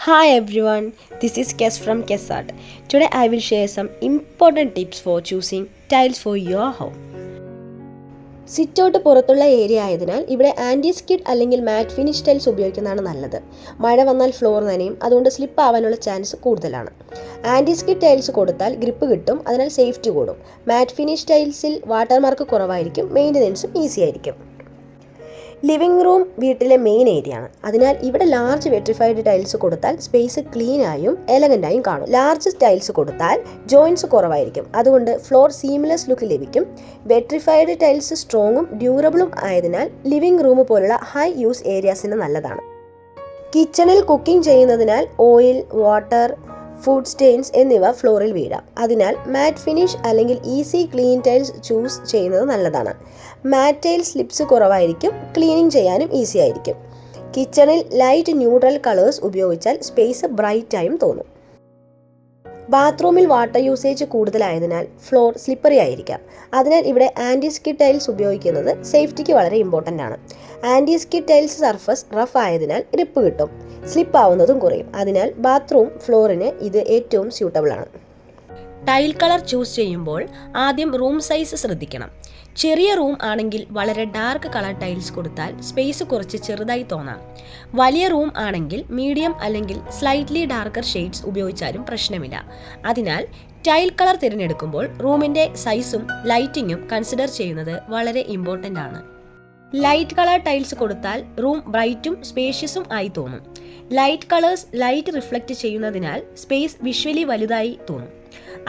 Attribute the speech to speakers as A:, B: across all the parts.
A: Hi everyone, this is Kes from Kesart. Today I will share some important tips for choosing tiles for your home. Sit out പുറത്തുള്ള area ആയതിനാൽ ഇവിടെ anti skid അല്ലെങ്കിൽ മാറ്റ് finish tiles ഉപയോഗിക്കുന്നതാണ് നല്ലത്. മഴ വന്നാൽ floor നനയും, അതുകൊണ്ട് സ്ലിപ്പ് ആവാനുള്ള ചാൻസ് കൂടുതലാണ്. ആൻറ്റി സ്കിഡ് ടൈൽസ് കൊടുത്താൽ ഗ്രിപ്പ് കിട്ടും, അതിനാൽ സേഫ്റ്റി കൂടും. മാറ്റ് ഫിനിഷ് ടൈൽസിൽ വാട്ടർമാർക്ക് കുറവായിരിക്കും, മെയിൻ്റനൻസും ഈസി ആയിരിക്കും. ലിവിംഗ് റൂം വീട്ടിലെ മെയിൻ ഏരിയ ആണ്, അതിനാൽ ഇവിടെ ലാർജ് വെട്രിഫൈഡ് ടൈൽസ് കൊടുത്താൽ സ്പേസ് ക്ലീനായും എലഗൻ്റായും കാണും. ലാർജ് ടൈൽസ് കൊടുത്താൽ ജോയിൻറ്റ്സ് കുറവായിരിക്കും, അതുകൊണ്ട് ഫ്ലോർ സീംലെസ് ലുക്ക് ലഭിക്കും. വെട്രിഫൈഡ് ടൈൽസ് സ്ട്രോങ്ങും ഡ്യൂറബിളും ആയതിനാൽ ലിവിംഗ് റൂം പോലുള്ള ഹൈ യൂസ് ഏരിയാസിന് നല്ലതാണ്. കിച്ചണിൽ കുക്കിംഗ് ചെയ്യുന്നതിനാൽ ഓയിൽ, വാട്ടർ, ഫുഡ് സ്റ്റെയിൻസ് എന്നിവ ഫ്ലോറിൽ വീഴാം. അതിനാൽ മാറ്റ് ഫിനിഷ് അല്ലെങ്കിൽ ഈസി ക്ലീൻ ടൈൽസ് ചൂസ് ചെയ്യുന്നത് നല്ലതാണ്. മാറ്റ് ടൈൽ സ്ലിപ്സ് കുറവായിരിക്കും, ക്ലീനിങ് ചെയ്യാനും ഈസി ആയിരിക്കും. കിച്ചണിൽ ലൈറ്റ് ന്യൂട്രൽ കളേഴ്സ് ഉപയോഗിച്ചാൽ സ്പേസ് ബ്രൈറ്റായും തോന്നും. ബാത്റൂമിൽ വാട്ടർ യൂസേജ് കൂടുതലായതിനാൽ ഫ്ലോർ സ്ലിപ്പറി ആയിരിക്കാം, അതിനാൽ ഇവിടെ ആൻറ്റി സ്കിഡ് ടൈൽസ് ഉപയോഗിക്കുന്നത് സേഫ്റ്റിക്ക് വളരെ ഇമ്പോർട്ടൻ്റ് ആണ്. Anti skid tiles surface rough ആയതിനാൽ ഗ്രിപ്പ് കിട്ടും, സ്ലിപ്പ് ആവുന്നതും കുറയും. അതിനാൽ ബാത്റൂം ഫ്ലോറിന് ഇത് ഏറ്റവും സ്യൂട്ടബിൾ ആണ്. ടൈൽ കളർ ചൂസ് ചെയ്യുമ്പോൾ ആദ്യം റൂം സൈസ് ശ്രദ്ധിക്കണം. ചെറിയ റൂം ആണെങ്കിൽ വളരെ ഡാർക്ക് കളർ ടൈൽസ് കൊടുത്താൽ സ്പേസ് കുറച്ച് ചെറുതായി തോന്നാം. വലിയ റൂം ആണെങ്കിൽ മീഡിയം അല്ലെങ്കിൽ സ്ലൈറ്റ്ലി ഡാർക്കർ ഷെയ്ഡ്സ് ഉപയോഗിച്ചാലും പ്രശ്നമില്ല. അതിനാൽ ടൈൽ കളർ തിരഞ്ഞെടുക്കുമ്പോൾ റൂമിൻ്റെ സൈസും ലൈറ്റിങ്ങും കൺസിഡർ ചെയ്യുന്നത് വളരെ ഇമ്പോർട്ടൻ്റ് ആണ്. ലൈറ്റ് കളർ ടൈൽസ് കൊടുത്താൽ റൂം ബ്രൈറ്റും സ്പേഷ്യസും ആയി തോന്നും. ലൈറ്റ് കളേഴ്സ് ലൈറ്റ് റിഫ്ലക്റ്റ് ചെയ്യുന്നതിനാൽ സ്പേസ് വിഷ്വലി വലുതായി തോന്നും.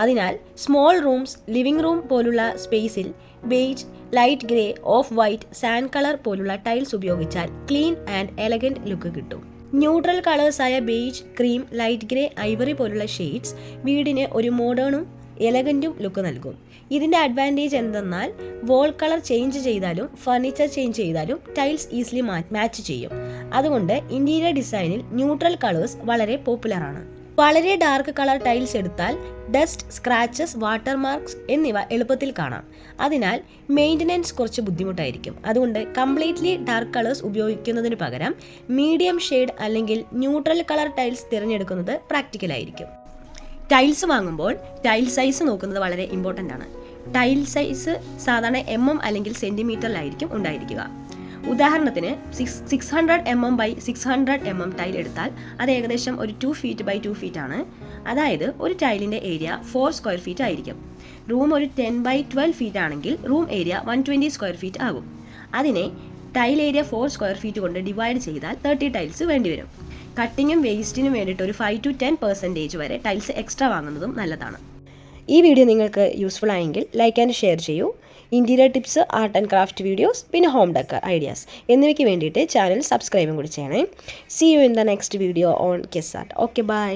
A: അതിനാൽ സ്മോൾ റൂംസ്, ലിവിംഗ് റൂം പോലുള്ള സ്പേസിൽ beige, light grey, off white, sand colour പോലുള്ള ടൈൽസ് ഉപയോഗിച്ചാൽ ക്ലീൻ ആൻഡ് എലഗൻറ്റ് ലുക്ക് കിട്ടും. ന്യൂട്രൽ കളേഴ്സായ beige, cream, light grey, ivory പോലുള്ള ഷെയ്ഡ്സ് വീടിന് ഒരു മോഡേണും എലഗൻറ്റും ലുക്ക് നൽകും. ഇതിൻ്റെ അഡ്വാൻറ്റേജ് എന്തെന്നാൽ വോൾ കളർ ചേഞ്ച് ചെയ്താലും ഫർണിച്ചർ ചേഞ്ച് ചെയ്താലും ടൈൽസ് ഈസിലി മാച്ച് ചെയ്യും. അതുകൊണ്ട് ഇൻറ്റീരിയർ ഡിസൈനിൽ ന്യൂട്രൽ കളേഴ്സ് വളരെ പോപ്പുലറാണ്. വളരെ ഡാർക്ക് കളർ ടൈൽസ് എടുത്താൽ ഡസ്റ്റ്, സ്ക്രാച്ചസ്, വാട്ടർ മാർക്സ് എന്നിവ എളുപ്പത്തിൽ കാണാം. അതിനാൽ മെയിൻ്റനൻസ് കുറച്ച് ബുദ്ധിമുട്ടായിരിക്കും. അതുകൊണ്ട് കംപ്ലീറ്റ്ലി ഡാർക്ക് കളേഴ്സ് ഉപയോഗിക്കുന്നതിന് പകരം മീഡിയം ഷെയ്ഡ് അല്ലെങ്കിൽ ന്യൂട്രൽ കളർ ടൈൽസ് തിരഞ്ഞെടുക്കുന്നത് പ്രാക്ടിക്കലായിരിക്കും. ടൈൽസ് വാങ്ങുമ്പോൾ ടൈൽ സൈസ് നോക്കുന്നത് വളരെ ഇമ്പോർട്ടൻ്റ് ആണ്. ടൈൽ സൈസ് സാധാരണ mm അല്ലെങ്കിൽ സെൻറ്റിമീറ്ററിലായിരിക്കും ഉണ്ടായിരിക്കുക. ഉദാഹരണത്തിന് 600 mm by 600 mm ടൈൽ എടുത്താൽ അത് ഏകദേശം ഒരു 2 feet by 2 feet ആണ്. അതായത് ഒരു ടൈലിൻ്റെ ഏരിയ 4 square feet ആയിരിക്കും. റൂം ഒരു 10 by 12 feet ആണെങ്കിൽ റൂം ഏരിയ 120 square feet ആകും. അതിനെ ടൈൽ ഏരിയ 4 square feet കൊണ്ട് ഡിവൈഡ് ചെയ്താൽ 30 ടൈൽസ് വേണ്ടിവരും. കട്ടിങ്ങും വേസ്റ്റിനും വേണ്ടിയിട്ട് ഒരു 5 to 10% വരെ ടൈൽസ് എക്സ്ട്രാ വാങ്ങുന്നതും നല്ലതാണ്. ഈ വീഡിയോ നിങ്ങൾക്ക് യൂസ്ഫുൾ ആയെങ്കിൽ ലൈക്ക് ആൻഡ് ഷെയർ ചെയ്യൂ. Interior tips, art and craft videos, പിന്നെ ഹോം ഡെക്കർ ഐഡിയാസ് എന്നിവയ്ക്ക് വേണ്ടിയിട്ട് ചാനൽ സബ്സ്ക്രൈബും കൂടി ചെയ്യണേ. See you in the next video on കെസാർട്ട്. Okay, by.